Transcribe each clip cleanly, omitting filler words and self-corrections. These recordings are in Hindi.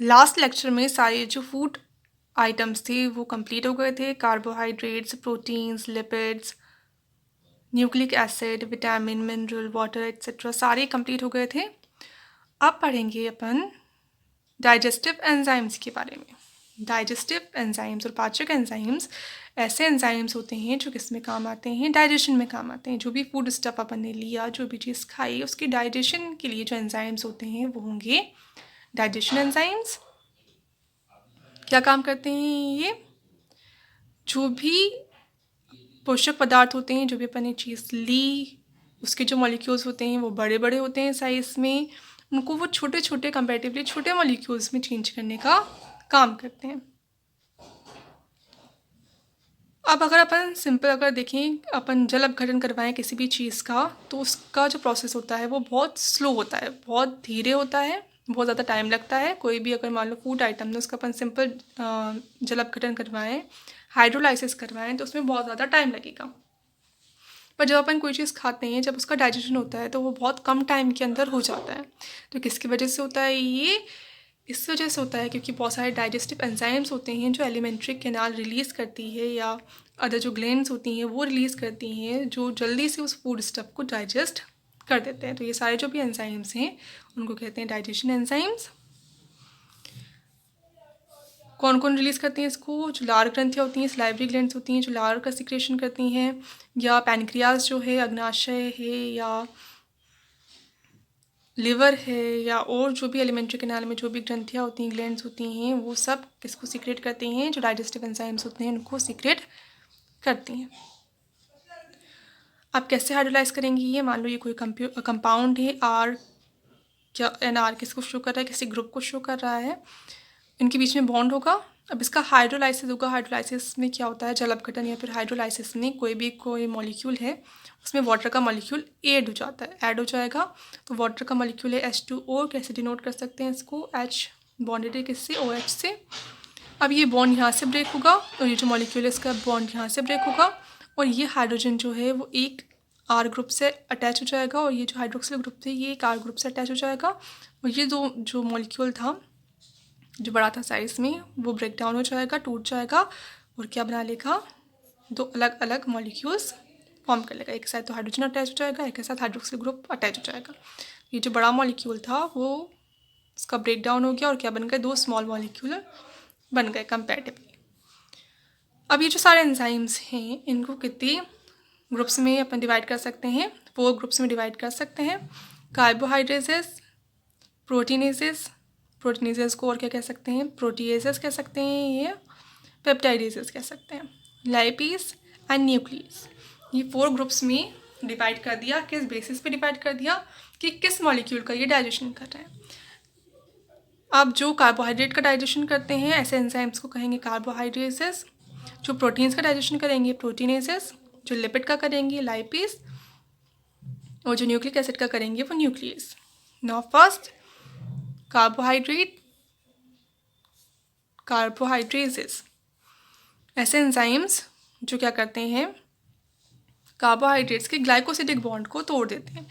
लास्ट लेक्चर में सारे जो फूड आइटम्स थे वो कंप्लीट हो गए थे। Carbohydrates, proteins, lipids, nucleic acid, vitamin, mineral, water etcetera सारे कंप्लीट हो गए थे। अब पढ़ेंगे अपन डाइजेस्टिव एंजाइम्स के बारे में। डाइजेस्टिव एंजाइम्स और पाचक एंजाइम्स ऐसे एंजाइम्स होते हैं जो किस में काम आते हैं, डाइजेशन में काम आते हैं। जो भी फूड स्टफ अपन ने लिया, जो भी चीज़ खाई, उसकी डाइजेशन के लिए जो एंजाइम्स होते हैं वो होंगे डाइजेशन एंजाइम्स। क्या काम करते हैं ये? जो भी पोषक पदार्थ होते हैं, जो भी अपन ने चीज़ ली, उसके जो मॉलिक्यूल्स होते हैं वो बड़े बड़े होते हैं साइज़ में, उनको वो छोटे छोटे कंपैरेटिवली छोटे मॉलिक्यूल्स में चेंज करने का काम करते हैं। अब अगर अपन सिंपल अगर देखें, अपन जल अपघटन करवाएं किसी भी चीज़ का, तो उसका जो प्रोसेस होता है वो बहुत स्लो होता है, बहुत धीरे होता है, बहुत ज़्यादा टाइम लगता है। कोई भी अगर मान लो फूड आइटम है उसका अपन सिंपल जल अपघटन करवाएं, हाइड्रोलाइसिस करवाएं, तो उसमें बहुत ज़्यादा टाइम लगेगा। पर जब अपन कोई चीज़ खाते हैं, जब उसका डाइजेशन होता है तो वो बहुत कम टाइम के अंदर हो जाता है। तो किसकी वजह से होता है ये? इस वजह से होता है क्योंकि बहुत सारे डाइजेस्टिव एंजाइम्स होते हैं जो एलिमेंट्री कैनाल रिलीज़ करती है या अदर जो ग्लैंड्स होती हैं वो रिलीज़ करती हैं, जो जल्दी से उस फूड स्टफ को डाइजेस्ट कर देते हैं। तो ये सारे जो भी एंजाइम्स हैं उनको कहते हैं डाइजेशन एंजाइम्स। कौन कौन रिलीज़ करती हैं इसको? जो लार ग्रंथियाँ होती हैं, सलाइवरी ग्लैंड्स होती हैं जो लार का सिक्रेशन करती हैं, या पैनक्रियाज जो है, अग्नाशय है, या लिवर है, या और जो भी एलिमेंट्री कैनाल में जो भी ग्रंथियाँ होती हैं, ग्लैंड्स होती हैं, वो सब किसको सीक्रेट करती हैं? जो डाइजेस्टिव एंजाइम्स होते हैं उनको सीक्रेट करती हैं। आप कैसे हाइड्रोलाइज करेंगी ये? मान लो ये कोई कंपाउंड है, आर क्या एन आर किसको शो कर रहा है? किसी ग्रुप को शो कर रहा है। इनके बीच में बॉन्ड होगा। अब इसका हाइड्रोलाइसिस होगा। हाइड्रोलाइसिस में क्या होता है? जल अपघटन या फिर हाइड्रोलाइसिस में कोई मॉलिक्यूल है उसमें वाटर का मॉलिक्यूल ऐड हो जाता है, ऐड हो जाएगा। तो वाटर का मॉलिक्यूल है H2O, कैसे डिनोट कर सकते हैं इसको? H बॉन्डेड है किससे? OH से। अब ये बॉन्ड यहाँ से ब्रेक होगा और ये जो मॉलिक्यूल है इसका बॉन्ड यहाँ से ब्रेक होगा, और ये हाइड्रोजन जो है वो एक आर ग्रुप से अटैच हो जाएगा, और ये जो हाइड्रोक्सिल ग्रुप थे ये एक आर ग्रुप से अटैच हो जाएगा, और ये दो जो मॉलिक्यूल था जो बड़ा था साइज में वो ब्रेक डाउन हो जाएगा, टूट जाएगा, और क्या बना लेगा? दो अलग अलग मॉलिक्यूल्स फॉर्म कर लेगा। एक साथ तो हाइड्रोजन अटैच हो जाएगा, एक के साथ हाइड्रोक्सिल ग्रुप अटैच हो जाएगा। ये जो बड़ा मॉलिक्यूल था वो इसका ब्रेक डाउन हो गया, और क्या बन गए? दो स्मॉल मॉलिक्यूल बन गए कंपैरेटिवली। अब ये जो सारे एंजाइम्स हैं इनको कितने ग्रुप्स में अपन डिवाइड कर सकते हैं? 4 ग्रुप्स में डिवाइड कर सकते हैं। कार्बोहाइड्रेसेस, प्रोटीनेसेस, प्रोटीनेसेस को और क्या कह सकते हैं? प्रोटीएसेस कह सकते हैं, ये पेप्टाइडेसेस कह सकते हैं, लाइपेज एंड न्यूक्लियस। ये 4 ग्रुप्स में डिवाइड कर दिया। किस बेसिस पे डिवाइड कर दिया? कि किस मॉलिक्यूल का ये डाइजेशन कर रहे हैं। अब जो कार्बोहाइड्रेट का डाइजेशन करते हैं ऐसे एंजाइम्स को कहेंगे कार्बोहाइड्रेसेस। जो प्रोटीन्स का डाइजेशन करेंगे प्रोटीनेसेस। जो लिपिड का करेंगे लाइपेज, और जो न्यूक्लिक एसिड का करेंगे वो न्यूक्लियस। नाउ फर्स्ट कार्बोहाइड्रेसेस ऐसे एंजाइम्स जो क्या करते हैं? कार्बोहाइड्रेट्स के ग्लाइकोसिडिक बॉन्ड को तोड़ देते हैं।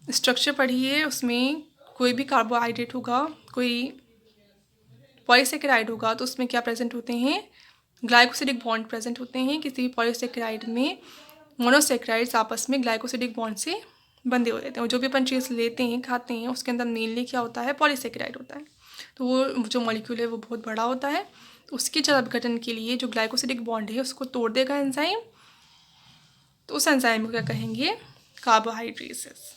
स्ट्रक्चर पढ़िए, उसमें कोई भी कार्बोहाइड्रेट होगा, कोई पॉलीसेकेराइड होगा, तो उसमें क्या प्रेजेंट होते हैं? ग्लाइकोसिडिक बॉन्ड प्रेजेंट होते हैं। किसी भी पॉलीसेकेराइड में मोनोसेकेराइड्स आपस में ग्लाइकोसिडिक बॉन्ड से बंधे हो जाते हैं, और जो भी अपन चीज़ लेते हैं खाते हैं उसके अंदर मेनली क्या होता है? पॉलीसेकेराइड होता है। तो वो जो मॉलिक्यूल है वो बहुत बड़ा होता है, तो उसके जल अपघटन के लिए जो ग्लाइकोसिडिक बॉन्ड है उसको तोड़ देगा एंजाइम, तो उस एंजाइम को क्या कहेंगे? कार्बोहाइड्रेसेस।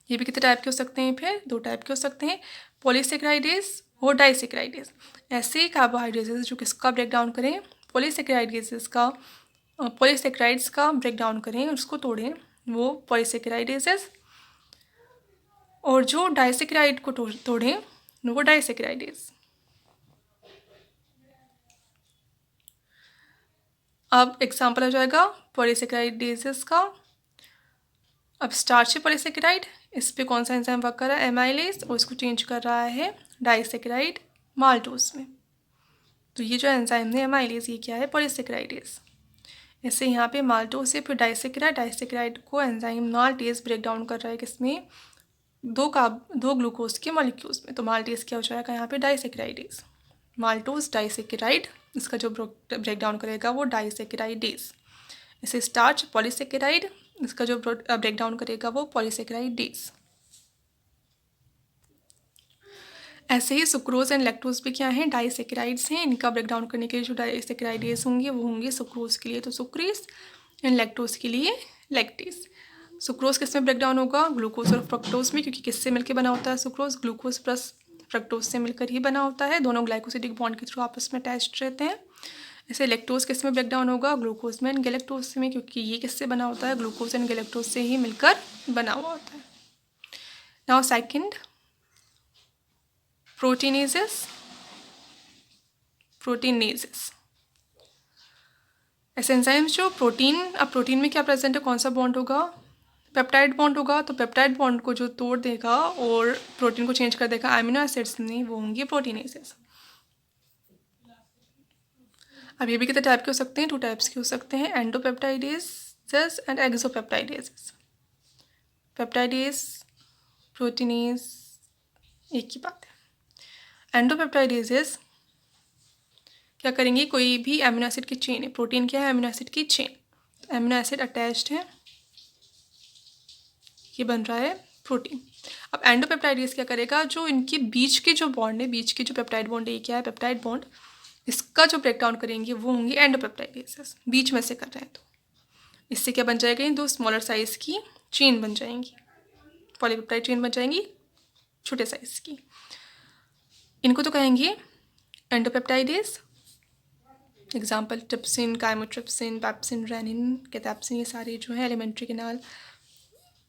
ये भी कितने टाइप के हो सकते हैं? फिर 2 टाइप के हो सकते हैं, पॉलीसेकेराइडेस और डाइसेकेराइडेस। ऐसे कार्बोहाइड्रेसेस जो किसका ब्रेक डाउन करें? पॉलीसेकेराइडेस का, पॉलीसेकेराइड्स का ब्रेक डाउन करें, उसको तोड़ें, वो पॉलीसेकेराइडेसेस। और जो डाइसेकेराइड को तोड़ें वो डाइसेकेराइडेस। अब एग्जाम्पल आ जाएगा पॉलीसेकेराइडेसेस का। अब स्टार्च पॉलीसेकेराइड, इस पे कौन सा एंजाइम वर्क कर रहा है? एमाइलेज, और इसको चेंज कर रहा है डाइसेकेराइड माल्टोज में। तो ये जो एंजाइम है एमाइलेज, ये क्या है? पॉलीसेकेराइडेस। ऐसे यहाँ पे माल्टोज से फिर डाइसेकेराइड को एंजाइम माल्टेज ब्रेक डाउन कर रहा है किसमें? दो ग्लूकोज के मॉलिक्यूल्स में। तो माल्टेज क्या हो जाएगा यहाँ पे, डाइसेकेराइडेज। माल्टोज डाइसेकेराइड, इसका जो ब्रेक डाउन करेगा वो डाइसेकेराइडेज। इसे स्टार्च पॉलीसेकेराइड, इसका जो ब्रेक डाउन करेगा वो पॉलीसेकेराइडेज। ऐसे ही सुक्रोज एंड लैक्टोज भी क्या हैं, डाइसेकेराइड्स हैं। इनका ब्रेक डाउन करने के लिए जो डाइसेकेराइडेज होंगे वो होंगे सुक्रोज के लिए तो सुक्रेज एंड लैक्टोज के लिए लैक्टेज। सुक्रोज किस में ब्रेक डाउन होगा, ग्लूकोज और फ्रक्टोज में, क्योंकि किससे मिलकर बना होता है सुक्रोज, ग्लूकोज प्लस फ्रक्टोज से मिलकर ही बना होता है। दोनों ग्लाइकोसिडिक बॉन्ड के थ्रू आपस में अटैच्ड रहते हैं। ऐसे लैक्टोज किस में ब्रेक डाउन होगा, ग्लूकोज में एंड गैलेक्टोज में, क्योंकि ये किससे बना होता है, ग्लूकोज एंड गैलेक्टोज से ही मिलकर बना हुआ होता है। Now second, proteinases. ऐसे एंजाइम्स जो प्रोटीन में क्या प्रेजेंट है, कौन सा बॉन्ड होगा, पेप्टाइड बॉन्ड होगा। तो पेप्टाइड बॉन्ड को जो तोड़ देगा और प्रोटीन को चेंज कर देगा अमीनो एसिड्स में, वो होंगे प्रोटीनेजेस। अब ये भी कितने टाइप के हो सकते हैं, 2 टाइप्स के हो सकते हैं, एंडोपेप्टाइडेजेस एंड एक्सोपेप्टाइडेजेस। पेप्टाइडेज, प्रोटीनेज एक ही बात है। एंडोपेप्टाइडेजेस क्या करेंगे, कोई भी अमीनो एसिड की चेन है, प्रोटीन क्या है, अमीनो एसिड की चेन, अमीनो एसिड अटैच्ड है, ये बन रहा है प्रोटीन। अब एंडोपेप्टाइडेज क्या करेगा, जो इनके बीच के जो बॉन्ड है, बीच के जो पेप्टाइड बॉन्ड है, ये क्या है, पेप्टाइड बॉन्ड, इसका जो ब्रेक डाउन करेंगे वो होंगे एंडोपेप्टाइडेजेस। बीच में से कर रहे हैं तो इससे क्या बन जाएगा, 2 स्मॉलर साइज की चेन बन जाएंगी, पॉलीपेप्टाइड चेन बन जाएंगी छोटे साइज की। इनको तो कहेंगे endopeptidase. Example trypsin, chymotrypsin, pepsin, rennin, cathepsin, ये सारे जो है एलिमेंट्री कैनाल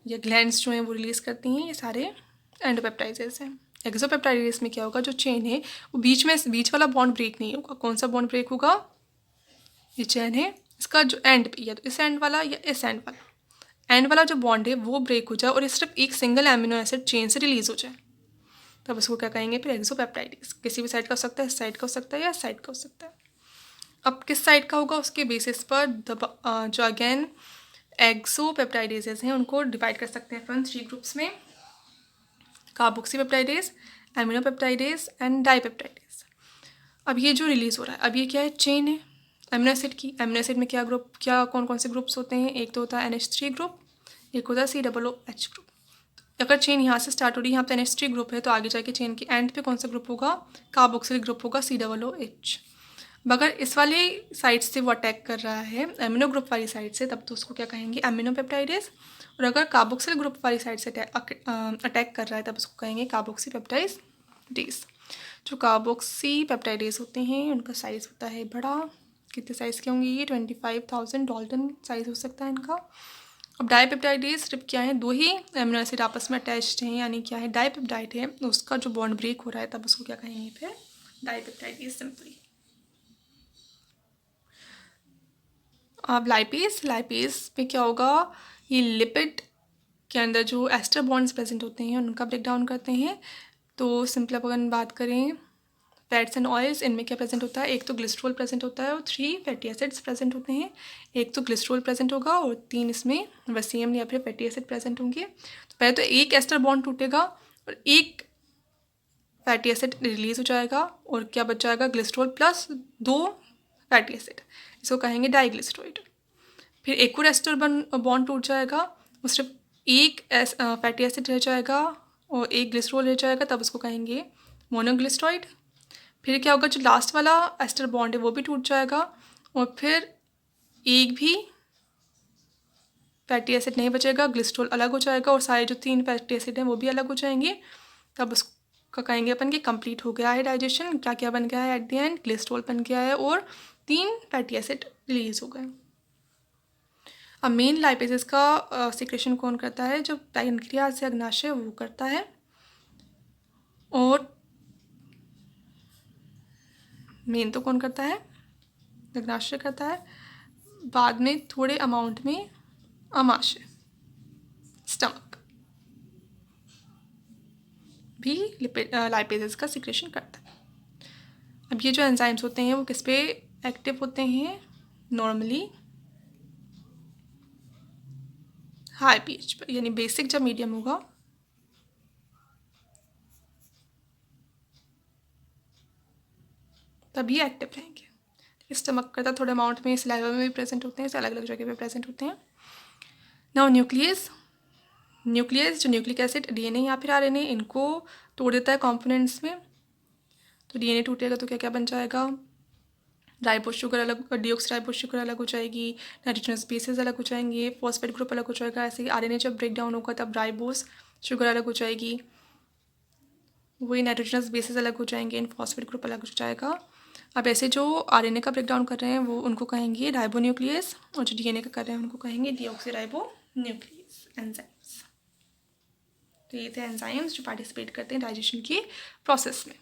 या ग्लैंड्स जो हैं वो रिलीज़ करती हैं, ये सारे एंडोपेप्टाइडेज हैं। एक्सोपेप्टाइडेज में क्या होगा, जो चेन है वो बीच वाला बॉन्ड ब्रेक नहीं होगा। कौन सा बॉन्ड ब्रेक होगा, ये चेन है, इसका जो एंड पे, या तो इस एंड वाला या इस एंड वाला जो बॉन्ड है वो ब्रेक हो जाए और ये सिर्फ एक सिंगल एमिनो एसिड चेन से रिलीज हो जाए, तब उसको क्या कहेंगे फिर, एक्सोपेप्टाइडेज। किसी भी साइड का हो सकता है, इस साइड का हो सकता है या इस साइड का हो सकता है। अब किस साइड का होगा, उसके बेसिस पर जो अगेन एक्सोपेप्टाइडेजेस हैं उनको डिवाइड कर सकते हैं अपन 3 ग्रुप्स में, कार्बोक्सीपेप्टाइडेज, एमिनोपेप्टाइडेज एंड डाइपेप्टाइडेज। अब ये जो रिलीज़ हो रहा है, अब ये क्या है, चेन है अमीनो एसिड की। अमीनो एसिड में क्या कौन कौन से ग्रुप्स होते हैं, एक तो होता है NH3 ग्रुप, एक होता है COOH ग्रुप। अगर चेन यहाँ से स्टार्ट हो रही है, यहाँ पे NH3 ग्रुप है, तो आगे जाके चेन के एंड पे कौन सा ग्रुप होगा, कार्बोक्सिलिक ग्रुप होगा, COOH। अगर इस वाले साइड से वो अटैक कर रहा है, एमिनो ग्रुप वाली साइड से, तब तो उसको क्या कहेंगे, एमिनोपेप्टाइडेज। और अगर कार्बोक्सिलिक ग्रुप वाली साइड से अटैक कर रहा है, तब उसको कहेंगे कार्बोक्सीपेप्टाइडेज। जो कार्बोक्सीपेप्टाइडेज होते हैं उनका साइज़ होता है बड़ा, कितने साइज़ के होंगे ये, 25,000 डाल्टन साइज़ हो सकता है इनका। अब डाइपेप्टाइडेज सिर्फ क्या है, 2 ही एमिनो एसिड आपस में अटैच्ड हैं, यानी क्या है, डाइपेप्टाइड है, उसका जो बॉन्ड ब्रेक हो रहा है, तब उसको क्या कहेंगे फिर, डाइपेप्टाइडेज सिंपली। अब लाइपेज में क्या होगा, ये लिपिड के अंदर जो एस्टर बॉन्ड्स प्रेजेंट होते हैं उनका ब्रेक डाउन करते हैं। तो सिंपल अगर बात करें फैट्स एंड ऑयल्स, इनमें क्या प्रेजेंट होता है, एक तो ग्लिसरॉल प्रेजेंट होता है और 3 फैटी एसिड्स प्रेजेंट होते हैं। एक तो ग्लिसरॉल प्रेजेंट होगा और 3 इसमें वसीएम या फिर फैटी एसिड प्रेजेंट होंगे। तो पहले तो एक एस्टर बॉन्ड टूटेगा और एक फैटी एसिड रिलीज हो जाएगा और क्या बच जाएगा, ग्लिसरॉल प्लस 2 फैटी एसिड, इसको कहेंगे डाइग्लिसराइड। फिर एक और एस्टर बॉन्ड टूट जाएगा, वो सिर्फ एक फैटी एसिड रह जाएगा और एक ग्लिसरॉल रह जाएगा, तब उसको कहेंगे मोनोग्लिसराइड। फिर क्या होगा, जो लास्ट वाला एस्टर बॉन्ड है वो भी टूट जाएगा और फिर एक भी फैटी एसिड नहीं बचेगा, ग्लिसरॉल अलग हो जाएगा और सारे जो 3 फैटी एसिड हैं वो भी अलग हो जाएंगे, तब उसका कहेंगे अपन कि कंप्लीट हो गया है डाइजेशन। क्या क्या बन गया है एट द एंड, ग्लिसरॉल बन गया है और 3 फैटी एसिड रिलीज हो गए। अब मेन लाइपेजेस का सिक्रेशन कौन करता है, जो पैनक्रियाज से अग्नाशय वो करता है, और मेन तो कौन करता है, अग्नाशय करता है, बाद में थोड़े अमाउंट में अमाशय, स्टमक भी लाइपेजेस का सिक्रेशन करता है। अब ये जो एंजाइम्स होते हैं वो किस पे एक्टिव होते हैं, नॉर्मली हाई पीएच पर, यानी बेसिक जब मीडियम होगा तभी एक्टिव रहेंगे। स्टमक का थोड़े अमाउंट में सलाइवा में भी प्रेजेंट होते हैं, अलग अलग जगह पे प्रेजेंट होते हैं। नाउ न्यूक्लियस जो न्यूक्लिक एसिड, डीएनए या फिर आरएनए, इनको तोड़ देता है कंपोनेंट्स में। तो डीएनए टूटेगा तो क्या क्या बन जाएगा, राइबोस शुगर अलग, डीऑक्सराइबोस शुगर अलग हो जाएगी, नाइट्रोजनस बेसेस अलग हो जाएंगे, फॉस्फेट ग्रुप अलग हो जाएगा। ऐसे ही आरएनए जब ब्रेक डाउन होगा तब राइबोस शुगर अलग हो जाएगी, वही नाइट्रोजनस बेसेस अलग हो जाएंगे एंड फॉस्फेट ग्रुप अलग हो जाएगा। अब ऐसे जो आरएनए का ब्रेक डाउन कर रहे हैं वो उनको कहेंगे राइबोन्यूक्लियस, और जो डीएनए का कर रहे हैं उनको कहेंगे डीऑक्सीराइबोन्यूक्लियस एंजाइम्स। तो ये थे एंजाइम्स जो पार्टिसिपेट करते हैं डाइजेशन की प्रोसेस में।